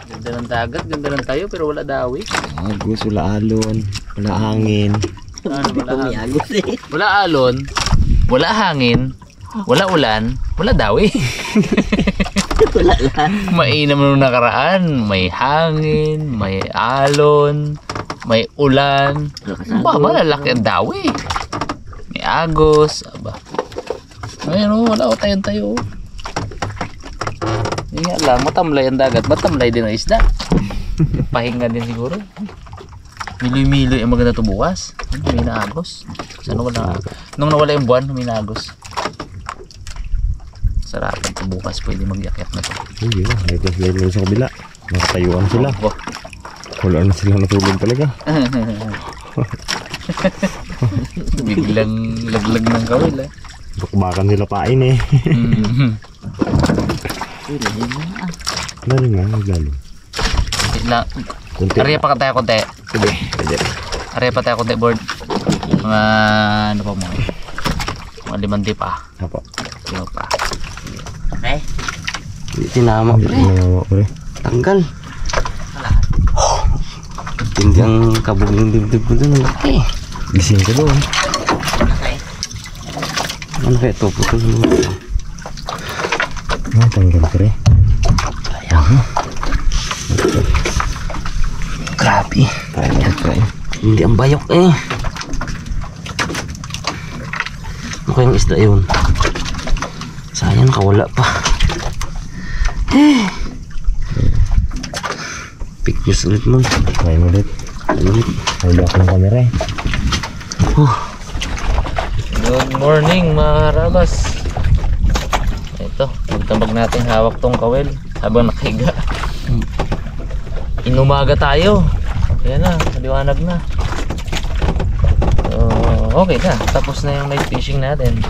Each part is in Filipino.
Ganda ng dagat, ganda ng tayo, pero wala dawi. Agos, wala alon, wala hangin. Ano, wala agos eh. Wala alon, wala hangin, wala ulan, wala dawi. Wala lang. Mainam nung nakaraan, may hangin, may alon, may ulan. Ba, malalaki ang dawi. May agos, aba. Ayun, wala ko tayo. Hindi nga lang, matamlay ang dagat, matamlay din ang isda. Pahinga din siguro. Miloy-miloy ang maganda ito bukas. May naagos. Nung nawala yung buwan, may naagos. Sarap ito bukas, pwede mag-yakyak na ito. Hindi na, may plus line sa kabila. Nakatayuan sila. Wala na sila natulog talaga. Biglang laglag ng kawil eh. Bakbakan sila pain eh. Lalo nga, naglalo. Arya pa tayo konti. Sige, pwede. Arya pa tayo konti board. Mga ano pa mo? Mga 5 tip ah. Apo. 5 pa. Okay. Hindi tinama pre. Tinama pre. Tanggal. Hindi ang kabog ng dibdib ko doon. Laki. Gising ka doon. Ano kaya ito? Putol naman. Tanggal pre. Sayang. Grabe. Hindi ang bayok eh. Ano kayang isda yun? Sayang, kawala pa. Pictures ulit mo. Try mo ulit. Hold up ng camera eh. Good morning mga karabas. Ito, magtambag natin hawak tong kawel habang nakahiga. Inumaga tayo. Ayan na, maliwanag na. So, okay na. Tapos na yung night fishing natin.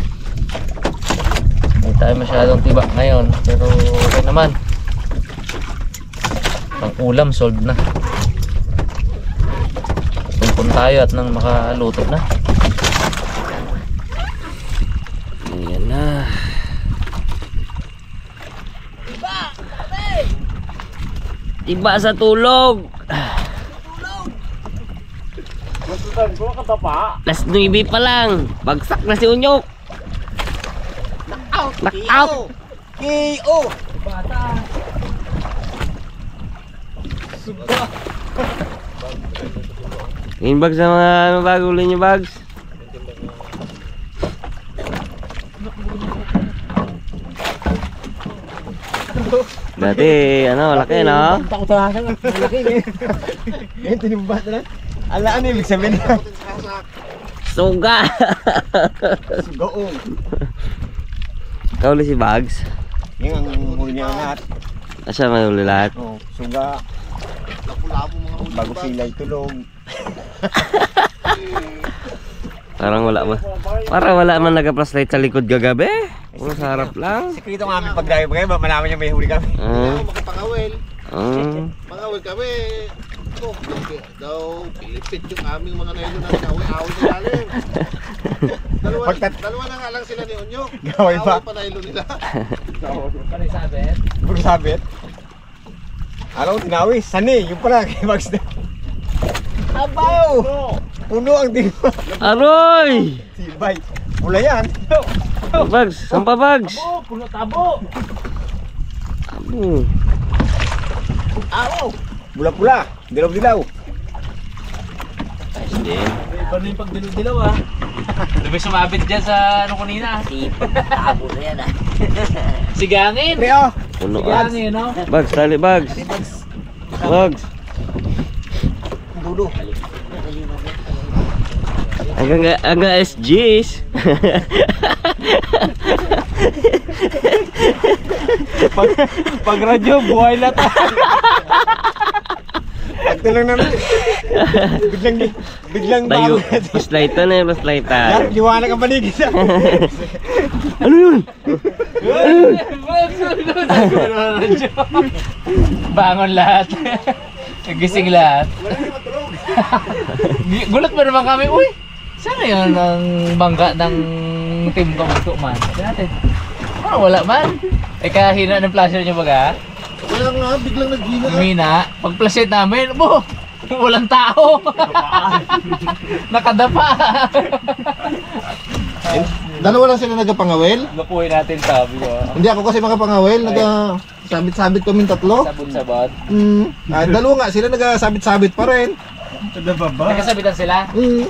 Hindi tayo masyadong tibak ngayon. Pero okay naman. Ang ulam solved na. Tumpun tayo at nang makaluto na. Ayan na. Iba sa tulog. Last 9 pa lang. Bagsak na si Unyok. Knockout. KO. Ngayon bags sa mga ano bago ulit nyo bags. Dati ano laki no? Takot sa akin. Malaki eh. Ngayon tinimbat na lang. Ala ano ibig sabihin niya? Suga. Sugaong. Kauli si bags. Yung ang huli niya lahat. Asa may huli lahat? Oh, suga. Lapu-lapu mga huli. Bago sila itulog. Parang wala ba? Parang wala man nag-flashlight sa likod gagabi. Puro sa harap lang. Sikreto ng aming pag-drive kayo, malaman niya may huli kami. Makapangawil. Pangawil kami. Daw, pilipit yung aming mga nailo na away-away sa lalim. Dalawa na nga lang sila ni Unyok. Gaway pa. Away pa nailo nila. Kani sabit? Puro sabit. Anong tinawis? Sani, yung pala kay Bags na. Abaw! Puno ang diba. Aroy! Sibay. Pula yan. Bags, saan pa bags? Tabo, puno tabo. Abo. Aw! Pula-pula. Dilaw-dilaw. Ayos din. Iba na yung pagdilaw-dilaw ah. Sabi sumabit dyan sa ano kanina. Tabo na yan ah. Sigangin. Pre oh. Puno ah. Sigangin no? Bags, tali bags. Bags. Dulo. Hanggang SGs. Pag radyo, buhay lahat. Pagtulong namin. Biglang Tayo. bago. Flashlightan na yung flashlightan. Liwanag ang paligid. Ano yun? Bangon lahat. Nagising lahat. Gulat pa naman kami. Uy! Saan ngayon ang bangka ng team Kamuto man? Natin. Wala man. Eh kahina ng flasher nyo baga? Kaya nga, biglang nag-gina na. Mina, pag-placate namin, walang tao. Nakadapa. Dalawa lang sila nagpangawil. Lupuin natin sabi ko. Hindi ako kasi makapangawil. Sabit-sabit kami tatlo. Sabot-sabot. Dalawa nga sila nagasabit-sabit pa rin. Nagkasabitan sila.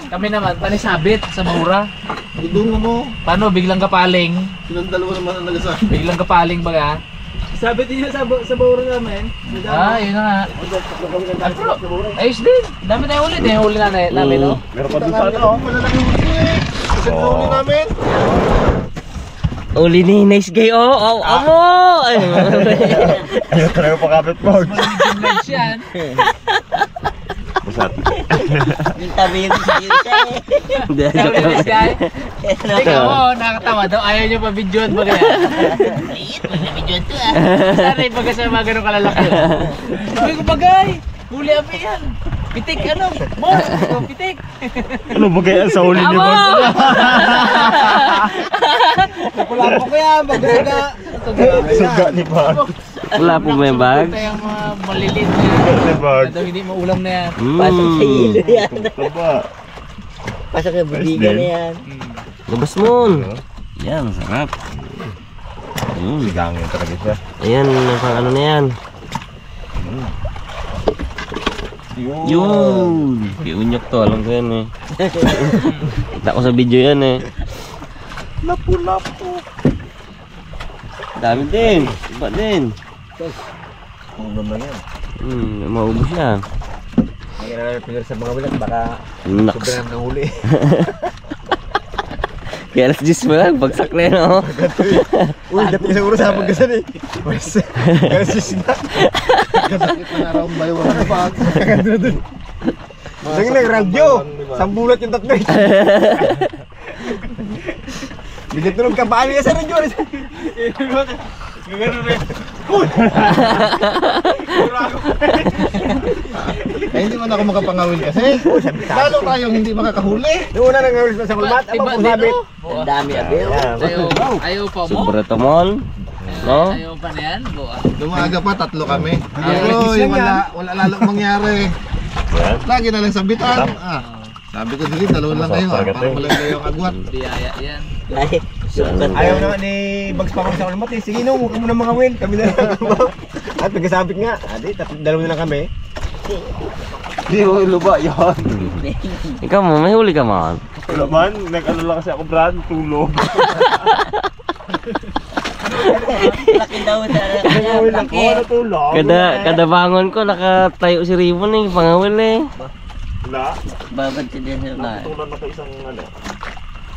Kami naman, panisabit sa mura. Doon ano. Paano, biglang kapaling. Silang dalawa naman ang nagasabit. Biglang kapaling baga. Sabit niyo sa buro namin. Yun na nga. Ayos din. Dami tayong ulit eh. Huli namin, no? Meron pa doon sa ano. Malalaki huli eh. Kasi huli namin. Uli ni Nice Guy, amo! Ayaw talaga pakapit mo. Medium large yan. Pusat. Yung tabi yung Hindi, Sabi ni this guy. Tingnan mo, nakakatawa daw. Ayaw nyo pa videoan ba kaya? liit, mag-video ito ah. Sana ibaga sa mga ganun kalalaki. Sabi ko bagay. Huli abi yan. Pitik ano? Boss, pitik. Ano ba kaya sa huli niyo? Wala po kaya. Bagsaga. Suga ni Bag. Wala po ba yung bag? Ito yung mga maliliit na yan. Ni Bag. Ito hindi maulam na yan. Pasok sa ilo yan. Taba. Pasok sa budiga na yan. Labas mo. Yan, sarap. Sigangin talaga siya. Ayan, pang ano na yan. Yun! Iunyok to, alam ko yan eh. Kita ko sa video yan eh. Lapu-lapu. Dami din. Iba din. Ang ganda yan. Maubos siya. Ang pinir sa mga bilat, baka Naks. sobrang ng huli. Kaya alas 10 mo lang, bagsak na yun oh. Uy, dapat siguro sa pagkasan eh. Mas, alas 10 na. Kasakit na araw bayo wala na pa. Sige na, radyo. Sambulat yung tatlo eh. Bigla tulog ka, paano yan sa radyo? Gagano rin. Hindi man ako makapangawil kasi. Lalo tayong hindi makakahuli. Yung una nang ngawis na sa kulmat, Iba abang din pusabit. oh. Ang dami abil. Ayaw pa mo? Sobra tamol. No? Ayaw pa na yan? Buwan. Dumaga pa, tatlo kami. Aroy, wala lalong mangyari. Lagi na lang sabitan. Sabi ko dili, dalawa lang kayo. Para malagay yung agwat. Biyaya yan. Ay, sukat Ayaw naman ni Bugs pa kami sa kulmat eh. Sige no, huwag ka muna mga win. Kami na lang. At nagkasabit nga. Adi, dalawa na lang kami. Di mo iluba yun. Ikaw mo, may huli ka man. Wala man, nag-ano lang kasi ako Brad, tulog. laki daw talaga. Laki. Tulog. Kada bangon ko, nakatayo si Ribbon eh, pangawil eh. Wala. Babad si Denzel na. Tulan na ka isang ano.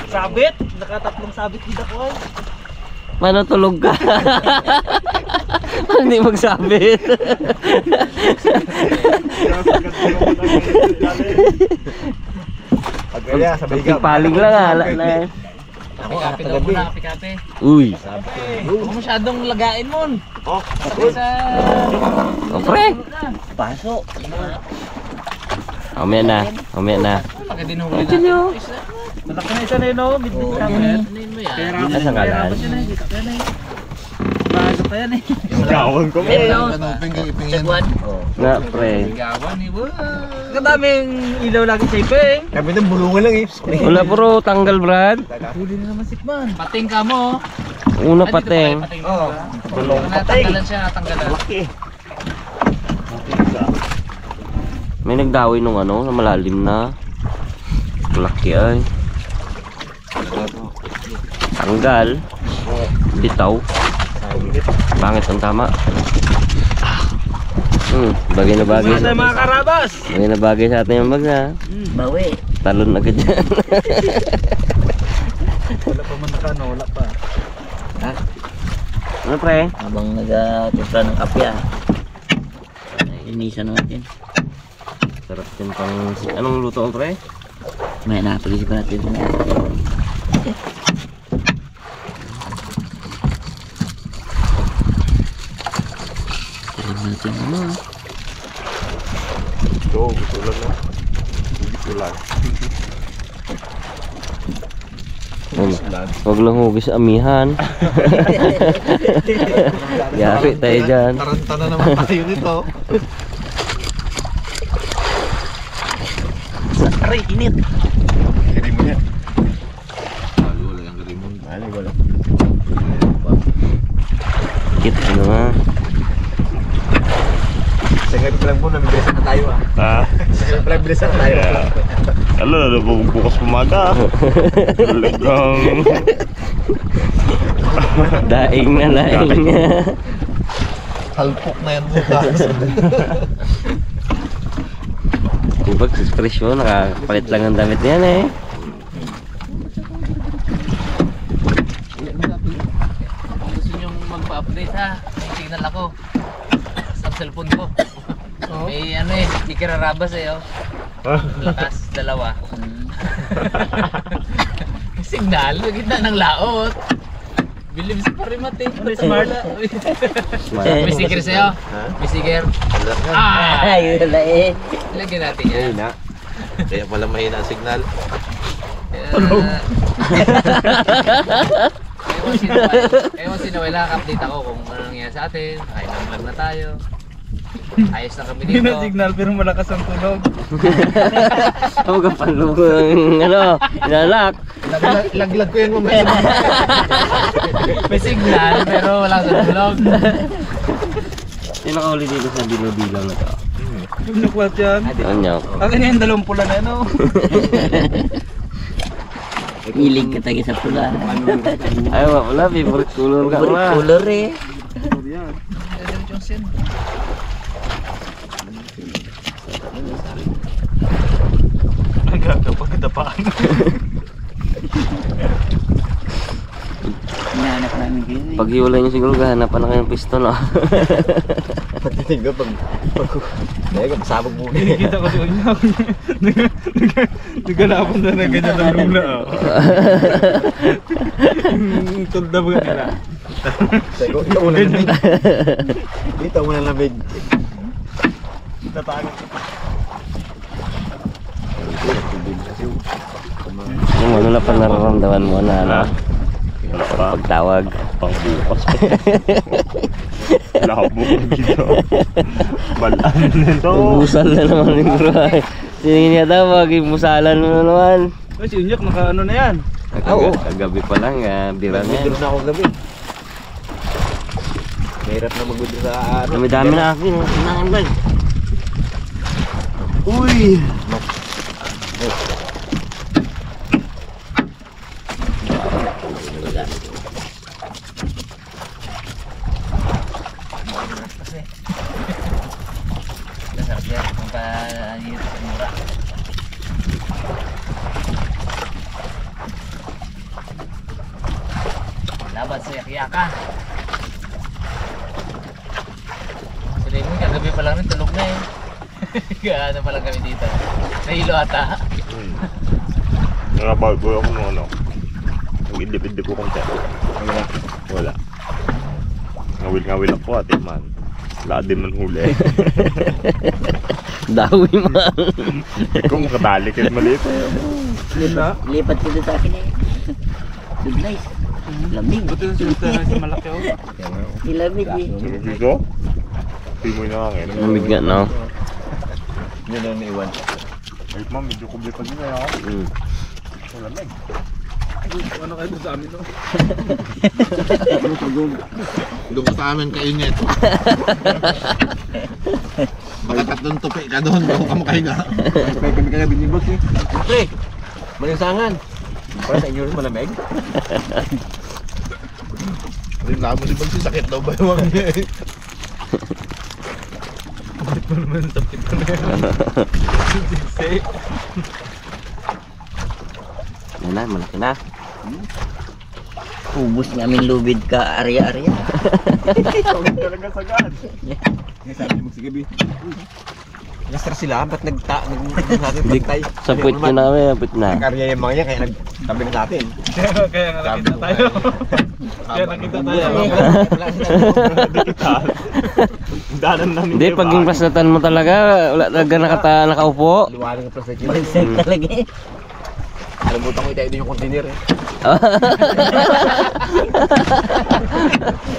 Sabit? Nakatatlong sabit dito ko eh. Paano tulog ka? Paano hindi magsabit? Pag kaya, sabay ka. Paling lang ah. Kape daw muna, kape. Uy. Huwag masyadong lagain mo. Oh, Sa... Oh, pre. Pasok. Umaya na. Umaya na. Pagka dinhuli natin. Malaki na isa na yun o. Bitbit ka mo yan. Ano yun mo yan? Nasaan ka lang? Bago pa yan eh. gawin ko. Kanupin kayo ipingin. Nga, pre. Gawan eh. Kadaming ilaw lagi sa iba eh. Kami na bulungan lang eh. Wala puro tanggal, Brad. Huli na naman sikman. Pating ka mo. Una pateng. Oo. Bulong Natanggalan siya, natanggalan. Laki. May nagdawi nung ano, na malalim na. Laki ay. Tanggal. Bitaw. Bangit ang tama. Bagay na bagay. Sa mga karabas. Bagay na bagay sa atin yung bag na. Bawi. Talon agad dyan. Wala pa man nakano, wala pa. Ano pre? Habang nag-timpla ng kape ah. Inisan natin. Sarap din pang... Anong luto ang pre? May napag-isipan natin. Tignan natin ano. Ito, gusto lang na. Gusto lang. Huwag lang hugis amihan. Yari tayo dyan. Taranta na naman tayo nito. Aray, init. Hindi mo yan. Wala yung garimon. Wala. Kit ano nga. Sa gabi pa lang po, namibilisan na tayo ah. Ah, Sa gabi pa lang bilisan na tayo. ala, bukas pumaga. Talagang Daing na laing. Halpok na yan bukas. Tibag, fresh mo, nakapalit lang ang damit niyan eh. Gusto nyo magpa-update ha? May signal ako sa cellphone ko. May ano eh, di kirarabas eh oh. Lakas, dalawa. May signal, sa gitna ng laot. Bilib si Parimat eh. Smart. May sticker sa'yo? May sticker? Ah! Ay, wala eh. Lagyan natin yan. Na. Kaya pala mahina ang signal. Ewan sinaway lang, update ako kung ano nangyayari sa atin. Ay, lang na tayo. Ayos na kami dito. Signal pero malakas ang tunog. Huwag ka panlugong, ano, inalak. Laglag ko yan mamaya. May signal pero wala sa tulog. Yung nakahuli dito sa bilo-bilang na to. Nakwat yan. Ano? Akin yan, 2 pula na ano. Hilig ka tayo sa pula. Ay, wala, favorite color ka Favorite wala. color eh. Nagkakapagdapaan. Hinahanap namin kayo eh. Pag hiwalay nyo siguro, gahanapan na kayo ng piston, no? Pagdating ko, Dahil ka, pasabog mo. Nakikita ko doon niya. Nagalapan na ng ganyan ng lula. Tulda ba nila? Ikaw muna lamig. Dito muna lamig. Tatago. Yung ano na pa nararamdaman mo na, ano? wala pa. Pagtawag. Pang bukas pa. Labo dito. Balaan nito. Musal na naman yung gruhay. Sinigin niya daw, maging musalan mo na naman. Ay, si Unyok, naka ano na yan. Oo. Kagabi pa lang, bira na yan. Mag-withdraw na ako gabi. Mahirap na mag-withdraw sa ano. Dami-dami na akin, sinangan ba? Uy! Masarap yan kung pa-ayit sa mura. Laban sa yak-yakan. Si Raymond, kagabi pa lang rin, tulog na eh. Gaano pa lang kami dito. Nahilo ata. Nakabago ako ng ano. Nag-indip-indip ko konti. Wala. Ngawil-ngawil ako ate man. Wala din man huli. Dawi man. Kung makadali kayo maliit. Lipat ko doon sa akin eh. Good nice. Lamig. Buti na sila sa malaki oh. Nilamig eh. Dito? Pimoy na hangin. Lamig nga, no? Yun ang naiwan. Ay ma'am, medyo kubli pa din na ako. Wala na eh. Ano kayo doon sa amin no? Doon ka sa amin kainit. Baka tatlong tupi ka doon, bago ka makahinga. May kami kagabi ni Boss eh. Pre! Malinsangan! Para sa inyo rin malamig. Rin lang mo si Bagsi, sakit daw ba yung niya eh. Bakit mo naman sa pito na yan? Say. Yan na, malaki na. Ubus namin lubid ka arya-arya. Talaga sagad. Ngayon sabi ni Boss gabi. Nag-stress sila, ba't nagtay? Sa puwit nyo namin, puwit na. Nag-arya yung mga yan, kaya nagtabi na natin. Kaya nga nakita tayo. Kaya nakita tayo. Danan namin. Hindi, pag yung plaslatan mo talaga, wala talaga nakaupo. Liwanag ang plastic Bagsay talaga eh. Kalimutan ko itayo din yung container eh.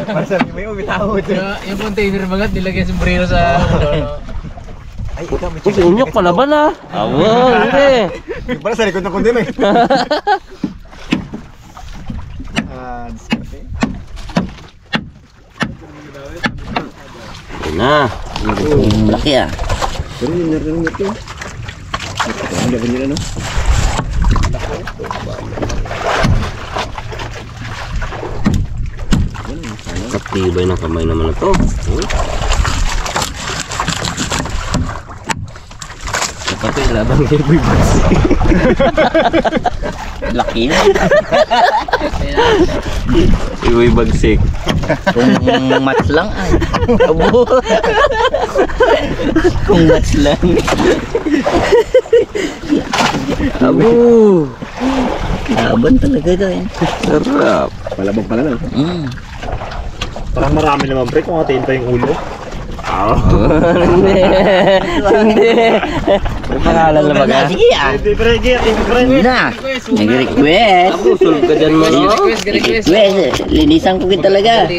Para sabi may umitaw ito. Yung container bagat nilagay sombrero sa Ay, ikaw may Unyok pala ba na? Awa, hindi. Yung pala sa likod ng container eh. Diskarte. Yun na. Malaki ah. Pero yung narinig ito. Ang laban nila no? Katibay ng kamay naman na to. Kapag laban kayo boy boss. Laki na. Iwoy bagsik. Kung match lang ay. Abo. Kung match lang. Abo. Laban talaga ito eh. Sarap. Palabang pala na. Parang marami naman pre kung atin pa yung ulo. Hindi. Hindi. May pangalan na baga. Sige ah. Hindi pre, Hindi na. Nag-request. Sul ka dyan mo no? Request. Linisan ko kita talaga.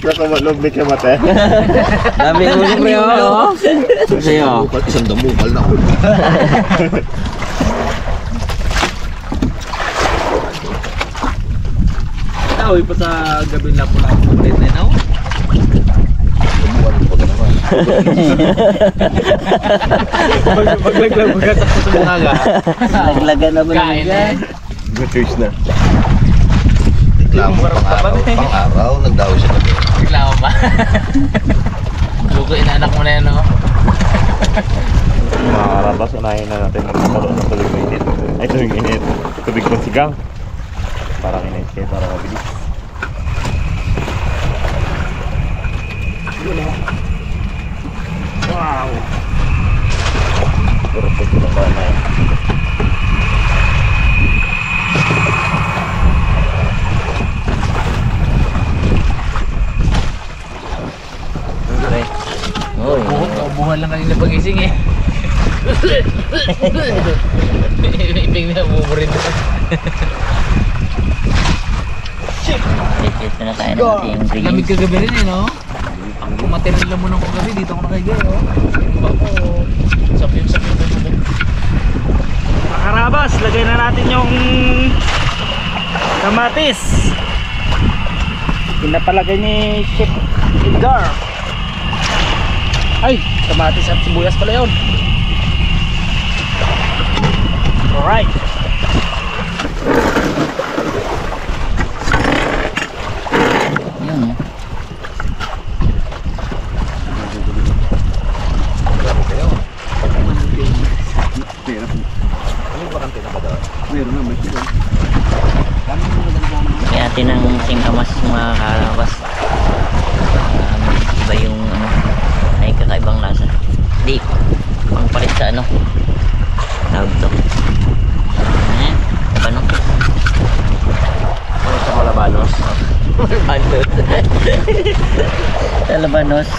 Kaka malog may kamate. Dami mo si pre oh. Sa'yo. Isang dambukal na ako. Uy pa sa gabi na po lang ulit na yun. Paglag bagat ako sa mga ga. Naglaga naman Kain eh. Good choice na. Reklamo pang-araw, nagdaw siya na. Reklamo ba? Lukuin anak mo na yan, no? Mga karabas, unahin na natin magkakaroon ng tubig mainit. Ay, tubig init. Tubig pang sigang. Parang init kayo para mabilis. Wow! Perfect na ba na yan? Buhan lang kanina pagising eh. Ibig na bumurin doon. Ito na tayo natin yung green. Lamig kagabi rin eh, no? Ang material lang muna kagabi, dito ako nakahiga, oh. Iba ko, sapin-sapin ko mo. Makarabas, lagay na natin yung kamatis. Pinapalagay ni Chef Edgar. Ay, kamatis at sibuyas pala yun. Alright. Yun. Kaya natin ang singkamas mga karabas. Iba yung ano, may kakaibang lasa. Di, pangpalit sa ano. Tawag to. Labanos. Sa Malabanos. Labanos. Sa Labanos.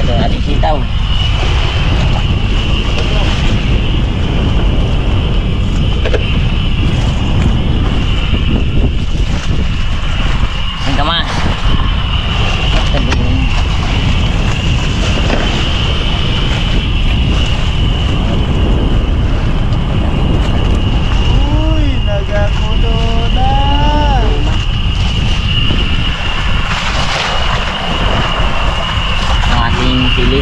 Ito ang ating sitaw. Singkamas. Ang ating sili.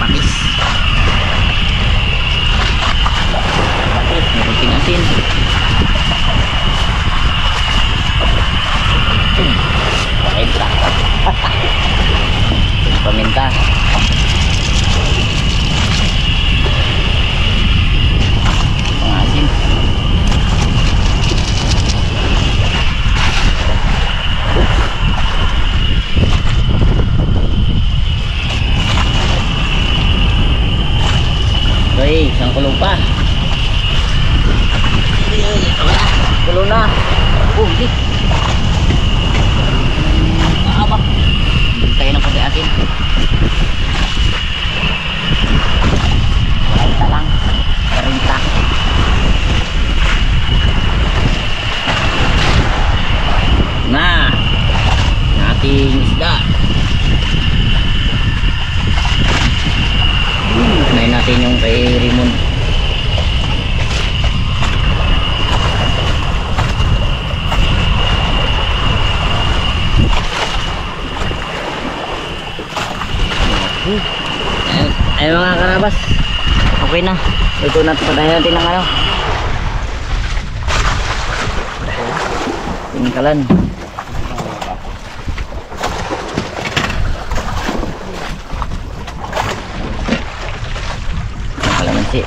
Patis. Patis, may kunting asin. Paminta. Paminta. Ang asin. Okay, isang kulong pa. malaki. Maabak. Hintayin ang pati atin. Karita lang. Karita. Nah, ating isda. Kunain natin yung kay Raymond. Ay mga karabas, okay na. Ito na, patayin natin ng ano, tingkalan. Kalamansi.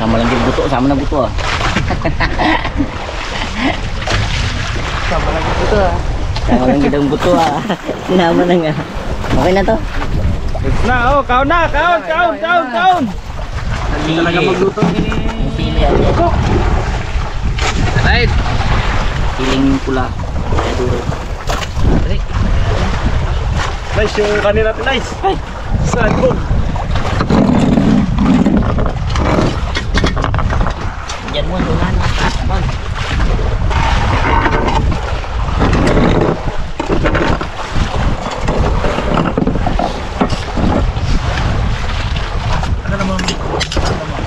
Sama lang yung buto, sama na buto ah. Sama lang yung buto ah. Sama lang yung buto ah. Sinama na nga. Okay na to. Na, oh, kaon na, kaon. Hindi talaga magluto ini. Pili aja. Right. Piling pula. Duro. Nice yung kanin natin, nice. Saan ko? Diyan mo, tunan. Bag.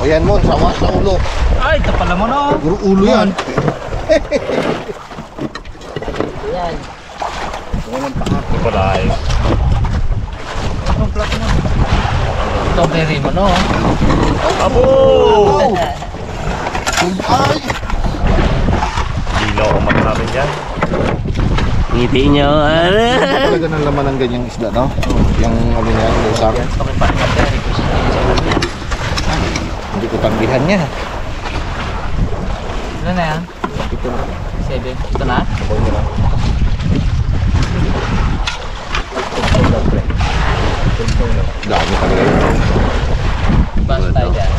O yan mo, sawa sa ulo. Ay, tapala mo no. Puro ulo yan. Yan. Wala eh. Ito very mo no. Abo! Ay! Dino, umat namin yan. Ngiti nyo. Talaga ng laman ng ganyang isda, no? Yung ano niya, lusak. Hindi ko tanggihan niya. Ano na yan? Ito na. 7. Ito na? Dami talaga yun. Basta tayo dyan.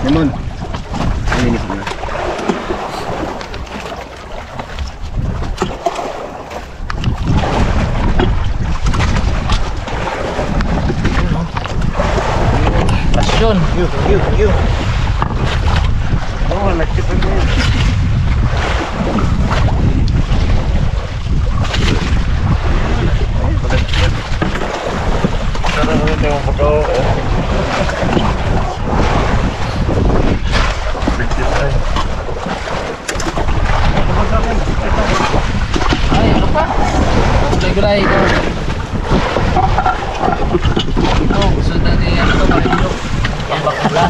Naman. Nalinis mo na. Pasyon. Oh, nagkita mo yun. Sarang mo yun yung pagkaw. Ay, ano pa? Gulay-gulay ito. Ito, gusto natin yan ito. Marilok. Yan bakula.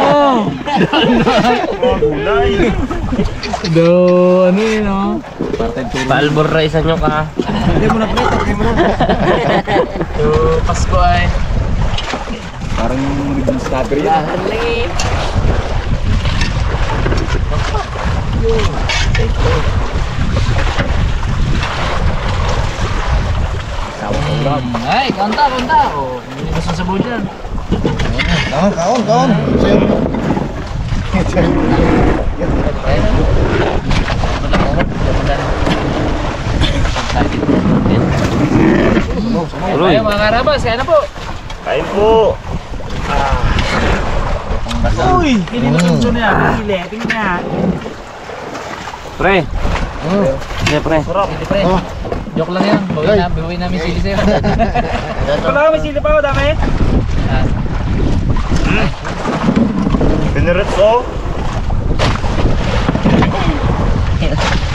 Oh! Oh, gulay. Do, ano yun oh? Paalbor rice nyo ka. Hindi mo na prito, hindi mo na. Do, Pasko ay. Parang ribbon strawberry yan. Lagi. Ay, kaunta. Oh, hindi gusto sa buo dyan. Kaon. Sa'yo. Tuloy. Ayo mga karabas, kaya na po. Kain po. Uy, hindi na gusto niya. Tingin niya. Pre. Yeah, pre. Hindi pre. Joke lang yan. Bawi namin sili sa'yo. Wala kami sili pa, dami. Pinirits oh.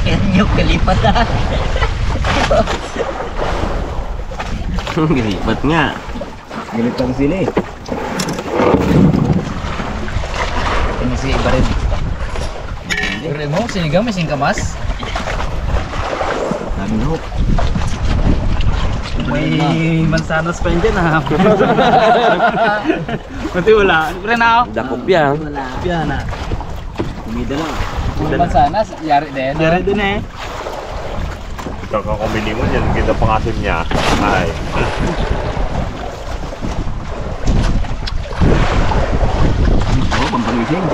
Yan yung kalipat ah. Gilipat nga. Galit ang sili. Ini si iba rin. Pero mo, sinigang may singkamas. Ano? May mansanas pa yun dyan ha. Pati wala. Pre na ako. Dakop yan. Wala. Yan na. Kumida lang. Kung sana, yari din. Yari din eh. Ikaw kang kumili mo yan, ganda pangasim niya. Ay. Oo, pampagising.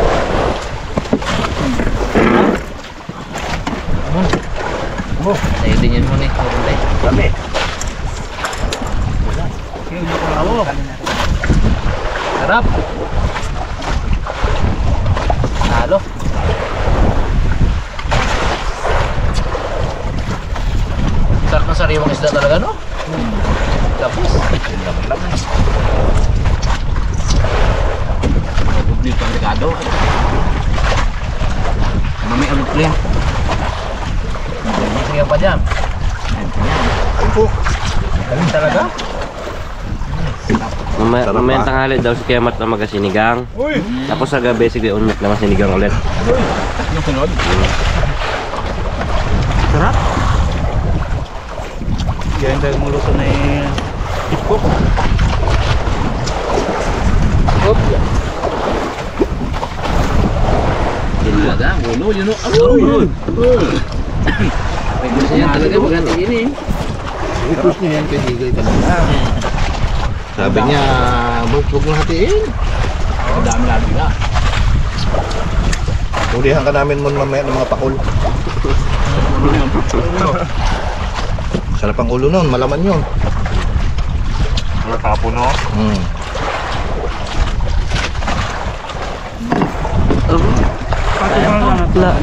Tayo din yan muna eh. Dami. Sarap. Halo. Sarap ng sariwang isda talaga, no? Tapos. Bubli pang regado. Mamay ang plan. Sige pa dyan. Galing talaga. Mamaya tanghali daw si Kiamat na magasinigang. Tapos sa gabi sige unyok na masinigang ulit. Yung sunod. Sarap. Yan tayo muluto na ipok. Talaga, ulo, yun o. Yun. May gusto yan talaga, maganda ini. Ipus niya yan kay Higay talaga. Sabi niya, huwag mo hatiin. Ang dami lalo na. Ulihan ka namin mo mamaya ng mga pakul. Sarap ang ulo nun, malaman yun. Mga kapo, no?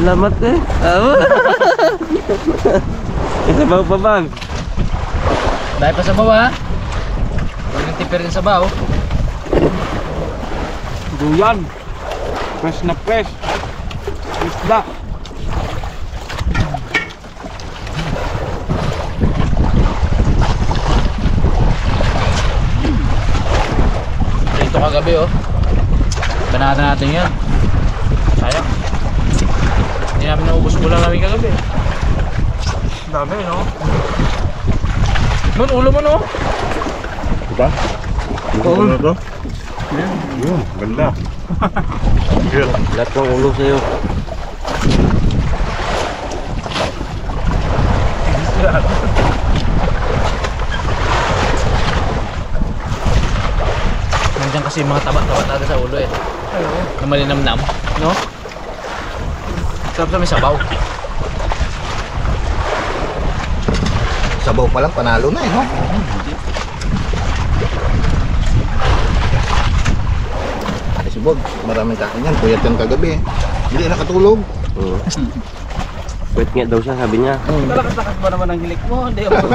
Lamat eh. Isa ba pa bang? Dahil pa sa baba, huwag nang tipir din sa baw. Duyan. Fresh na fresh. Isda. Dito kagabi oh. Banatan natin yan. Sayang. Hindi namin naubos ulam namin kagabi. Dami no? Nun, ulo mo no? Diba? Ulo na to? Yun, ganda. Yun. Lahat ng ulo sa'yo. Nandiyan kasi mga taba-taba talaga sa ulo eh. Na malinamnam, no? Sarap sa may sabaw. Sabaw pa lang, panalo na eh, no? Ay, si Bob, maraming kain yan. Puyat yan kagabi eh. Hindi nakatulog. Wait nga daw siya, sabi niya. Talakas-takas ba naman ang hilik mo? Hindi ako.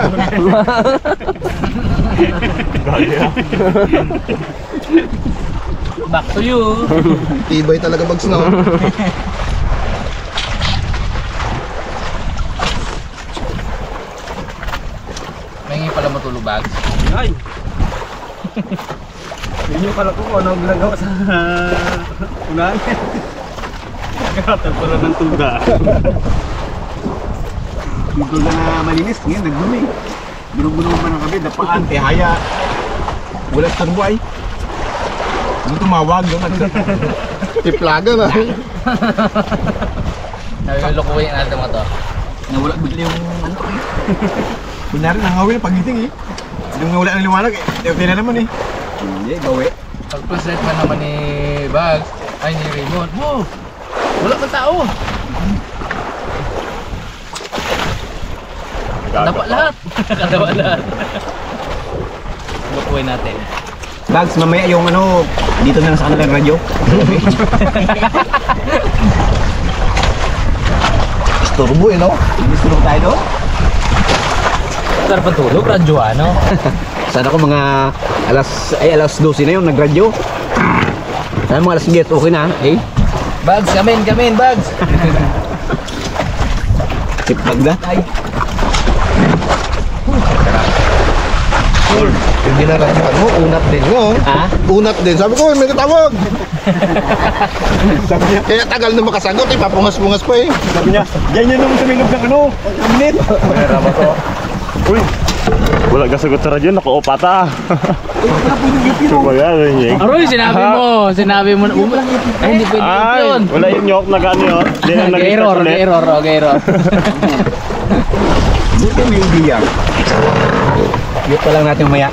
Back to you. Tibay talaga bags no? May ngayon pala matulog bags. Ay! Yun yung pala ko kung ano ang ginagawa sa unahan. Nagkakatag pala ng tuga. Dito na malinis, ngayon nagdumi. Bulong-bulong pa ng kabi, dapaan, haya. Wala sa buhay. Hindi tumawag, no? Tiplaga na. Nalulukuhin natin mga to. Nawala bigla yung ano. Kunyari, nangawin pagiting eh. Yung nawala ng liwanag eh. Hindi na naman eh. Hindi, gawi. Pag-present man naman ni Bags, ay ni Raymond. Oh, wala pa tao. Dapat lahat. Dapat lahat. Lukuhin natin. Bags, mamaya yung ano, dito na lang sa kanilang radyo. Isturbo eh, no? Tulog tayo doon. Sarap ang tulog, radyo ano? Sana ko mga alas 12 na yun, nagradyo. Sana mga alas 10, okay na, eh. Bags, kamin, Bags. Sipag na. Ay. Yung ginaranyuan mo, unat din mo. Ha? Unat din. Sabi ko, may katawag. Sabi niya, kaya tagal na makasagot eh, papungas-pungas pa eh. Sabi niya, dyan yun nung sumilog ng ano, minute. Mayroon ba to? Uy! Wala ka sagot sa radyo, nakuupata. Diba yan, yun? Aroy, sinabi mo na. Ay, hindi pwede Ay, yun. wala yung nyok na gano'n yun. Hindi na Nag-error, nag-start ulit. nag-error, nag-error. Buti may idea. Yuk pa lang natin mamaya.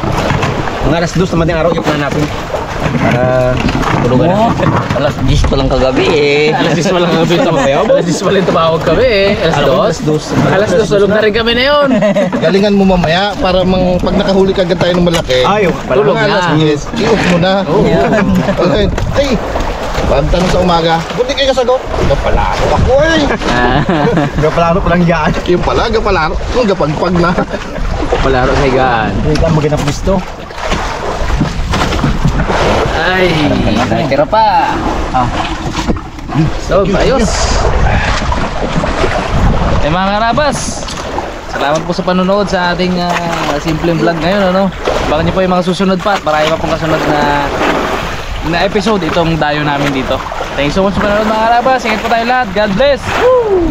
Mga alas 2 naman yung araw, yuk na natin. Para tulugan na. Alas 10 pa lang kagabi eh. Alas 10 pa lang kami tumawag. Alas 10 pa lang tumawag kami eh. Alas 2. Alas 2, tulog na rin kami na yun. Galingan mo mamaya para pag nakahuli ka agad tayo ng malaki. Ayaw, Tulog Mga alas na. 10, i-off mo na. Okay. Ay, pagtanong sa umaga, buti kayo kasagot. Gapalaro ako eh. gapalaro ko lang yan. Yung pala, gapalaro. Yung gapagpag na. Palaro sa higaan. Hindi ka magandang gusto. Ay, tira pa. So, ayos. Mga karabas, salamat po sa panonood sa ating simpleng vlog ngayon, ano? Abangan niyo po yung mga susunod pa at marami pa pong kasunod na episode itong dayo namin dito. Thank you so much sa panonood mga karabas. Ingat po tayo lahat. God bless. Woo!